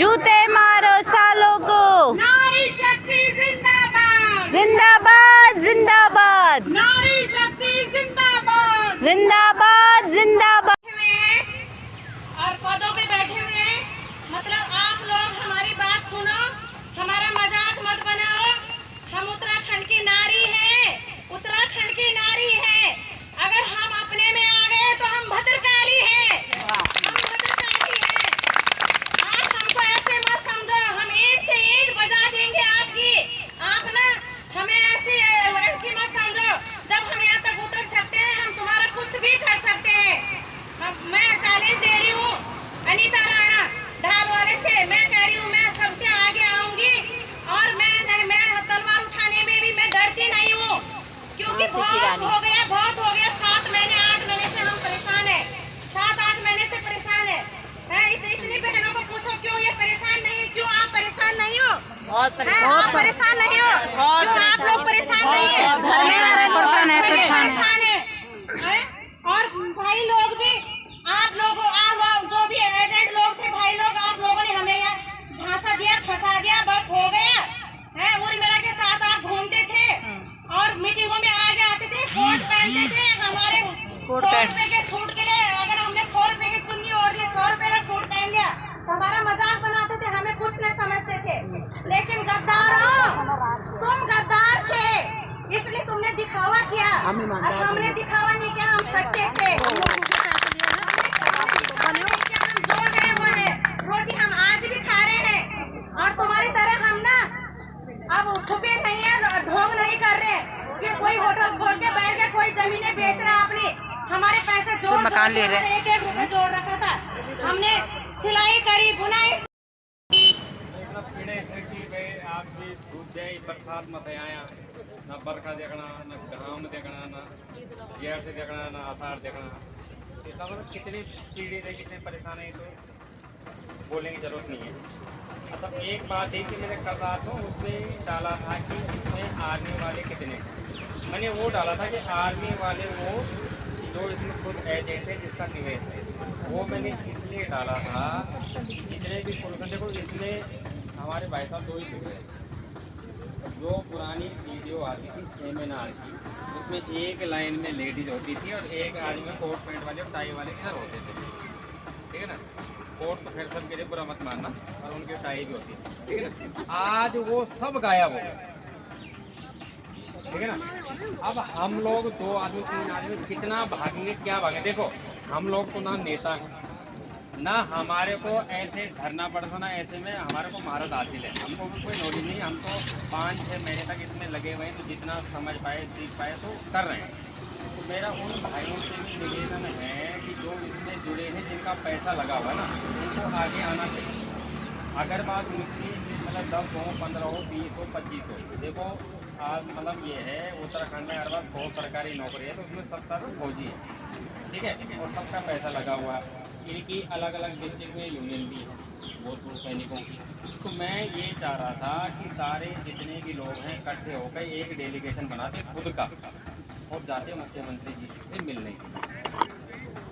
जूते मारो सालों को। नारी शक्ति जिंदाबाद, जिंदाबाद जिंदाबाद, नारी शक्ति जिंदाबाद, जिंदाबाद जिंदाबाद। और पदों पे बैठे हुए हैं, मतलब आप लोग हमारी बात सुनो, हमारा मजाक मत बनाओ। हम उत्तराखंड की नारी हैं, उत्तराखंड की नारी हैं। अगर हम अपने में आ गए तो हम भद्रकाली हैं, हम भद्रकाली हैं। आप हमको ऐसे मत समझो, हम ईंट से ईंट बजा देंगे आपकी। आप ना हमें ऐसी मत समझो। जब हम यहाँ तक उतर सकते हैं, हम तुम्हारा कुछ भी कर सकते हैं। मैं 40 दे रही हूँ अनीता राणा ढाल वाले से, मैं कह रही हूँ मैं सबसे आगे आऊंगी। और मैं तलवार उठाने में भी मैं डरती नहीं हूँ, क्योंकि बहुत हो गया 7 महीने 8 महीने से हम परेशान है, 7-8 महीने से परेशान है। इतनी बहनों को पूछो क्यों ये परेशान नहीं है, क्यों आप परेशान नहीं हो? आप परेशान नहीं हो? क्यों आप लोग परेशान नहीं है? घर में परेशान है। और भाई लोग भी, आप लोग जो भी एजेंट लोग थे, भाई लोग, आप लोगों ने हमें यहाँ झांसा दिया, फंसा दिया, बस हो गया है। उर्मिला के साथ आप घूमते थे और मीटिंगों में आगे आते थे, कोट पहनते थे। हमारे 100 रुपए के सूट के लिए अगर हमने 100 रुपए की चुन्नी ओढ़ दी, 100 रुपए का सूट पहन लिया तो हमारा मजाक बनाते थे, हमें कुछ नहीं समझते थे। लेकिन गद्दार हो तुम, गद्दार थे, इसलिए तुमने दिखावा किया और हमने दिखावा नहीं किया, हम सच्चे थे। रोटी हम आज भी खा रहे हैं और तुम्हारी तरह हम ना अब छुपे नहीं है, ढोंग नहीं कर रहे कि कोई होटल खोल के बैठ गया, कोई जमीनें बेच रहा है अपनी। हमारे पैसे जोड़ मकान ले रहे, 1-1 रुपए जोड़ रखा था, हमने सिलाई करी, बुनाई। आप भी धूप जाए, बरसात मत आया, ना बरखा देखना, ना घाम देखना, ना जेठ से देखना, ना आषाढ़ देखना। इसका मतलब कितनी पीड़ित है, कितने परेशान है, तो बोलने की जरूरत नहीं है। मतलब एक बात है कि मैंने कल रात को उसमें डाला था कि इसमें आर्मी वाले कितने, मैंने वो डाला था कि आर्मी वाले वो जो इसमें खुद एजेंट है जिसका निवेश है, वो मैंने इसलिए डाला था कि जितने भी पुरुष, देखो इसमें हमारे भाई साहब 2 ही थे। जो पुरानी वीडियो आती थी सेमिनार की, उसमें एक लाइन में लेडीज होती थी और एक आदमी में कोट पैंट वाले और टाई वाले इधर होते थे, ठीक है ना। कोट तो खैर सबके लिए बुरा मत मानना, और उनकी टाई भी होती है, ठीक है ना। आज वो सब गायब हो गए, ठीक है ना। अब हम लोग 2 आदमी 3 आदमी कितना भागेंगे, क्या भागेंगे। देखो हम लोग तो ना नेता हैं, ना हमारे को ऐसे धरना पड़ता, ना ऐसे में हमारे को महारत हासिल है, हमको भी कोई नॉलेज नहीं। हम तो 5-6 महीने तक इसमें लगे हुए हैं, तो जितना समझ पाए सीख पाए तो कर रहे हैं। तो मेरा उन भाइयों से भी निवेदन है कि जो इसमें जुड़े हैं, जिनका पैसा लगा हुआ है ना, उनको आगे आना चाहिए। अगर बात उनकी मतलब 10 हो, 15 हो, 20 हो, 25 हो, देखो आज मतलब ये है उत्तराखंड में हर बार 100 सरकारी नौकरी है, तो उसमें 70 फौजी है, ठीक है, और सबका पैसा लगा हुआ है। इनकी अलग अलग डिस्ट्रिक्ट में यूनियन भी है भूतपूर्व सैनिकों की। तो मैं ये चाह रहा था कि सारे जितने भी लोग हैं इकट्ठे होकर एक डेलीगेशन बनाते खुद का और जाते मुख्यमंत्री जी से मिलने के लिए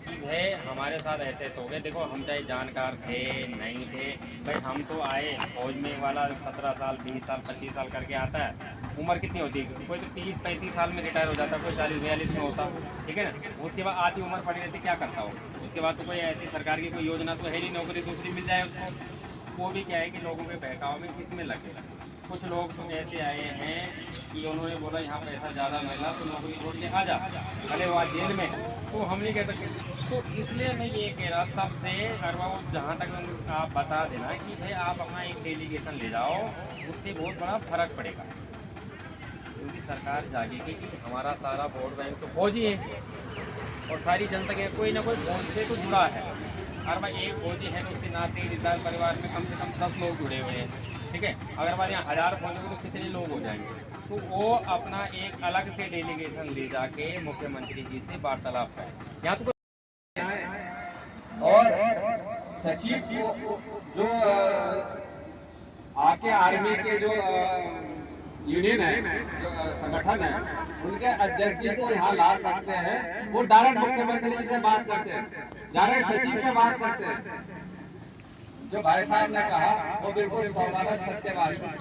कि भाई हमारे साथ ऐसे हो गए। देखो हम चाहे जानकार थे नहीं थे, भाई हम तो आए फौज में वाला 17 साल 20 साल 25 साल करके आता है। उम्र कितनी होती है, कोई तो 30-35 साल में रिटायर हो जाता है, कोई 40-42 में होता, ठीक है ना। उसके बाद आधी उम्र पड़ी रहती, क्या करता हो। उसके बाद तो कोई ऐसी सरकार की कोई योजना तो है नहीं, नौकरी दूसरी मिल जाए उसको। वो भी क्या है कि लोगों के बहकाव में किसमें लगे। कुछ लोग तो ऐसे आए हैं कि उन्होंने बोला यहाँ पैसा ज़्यादा मिला तो नौकरी छोड़ के आ जा, भले वो आज जेल में, तो हम नहीं कह सकते। तो इसलिए मैं ये कह रहा सबसे, अगर वो जहाँ तक आप बता देना कि भाई आप अपना एक डेलीगेशन ले जाओ, उससे बहुत बड़ा फर्क पड़ेगा। क्योंकि सरकार जागेगी कि हमारा सारा वोट बैंक तो फौजी है और सारी जनता के कोई ना कोई फौज से तो जुड़ा है। अगर भाई एक फौजी है तो उसके नाते रिश्तेदार परिवार में कम से कम 10 लोग जुड़े हुए हैं, ठीक है। अगर हमारे यहाँ 1000 फौजी तो कितने लोग हो जाएंगे। तो वो अपना एक अलग से डेलीगेशन ले जाके मुख्यमंत्री जी से वार्तालाप करें। यहाँ तो और सचिव को जो आके आर्मी के जो यूनियन है, जो संगठन है, उनके अध्यक्ष जी को यहाँ ला सकते हैं। वो डायरेक्ट मुख्यमंत्री से बात करते हैं, डायरेक्ट सचिव से बात करते हैं। जो भाई साहब ने कहा वो बिल्कुल सौभाग्य सत्यवादी है।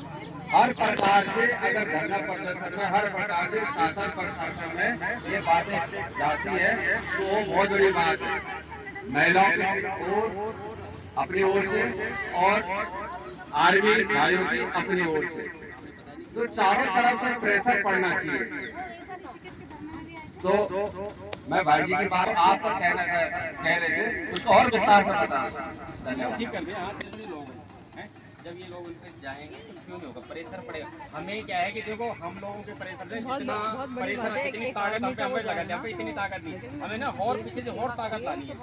हर प्रकार से अगर धरना प्रदर्शन में हर प्रकार से शासन प्रशासन में ये बातें जाती है तो वो बहुत बड़ी बात है। महिलाओं की ओर अपनी ओर से और आर्मी भाइयों की अपनी ओर से, तो चारों तरफ से प्रेशर पड़ना चाहिए। तो मैं भाई जी की बात आप पर कह रहे थे, उसको और विस्तार से बता। धन्यवाद। ठीक कर दिया। हाँ, कितने लोग हैं? जब ये लोग उन पे जाएंगे तो क्यों नहीं होगा, प्रेशर पड़ेगा। हमें क्या है कि देखो हम लोगों के प्रेशर से जितना प्रेशर, कितनी ताकत हम पे हमें लगा, यहाँ पे इतनी ताकत नहीं, हमें ना और पीछे से और ताकत लानी है।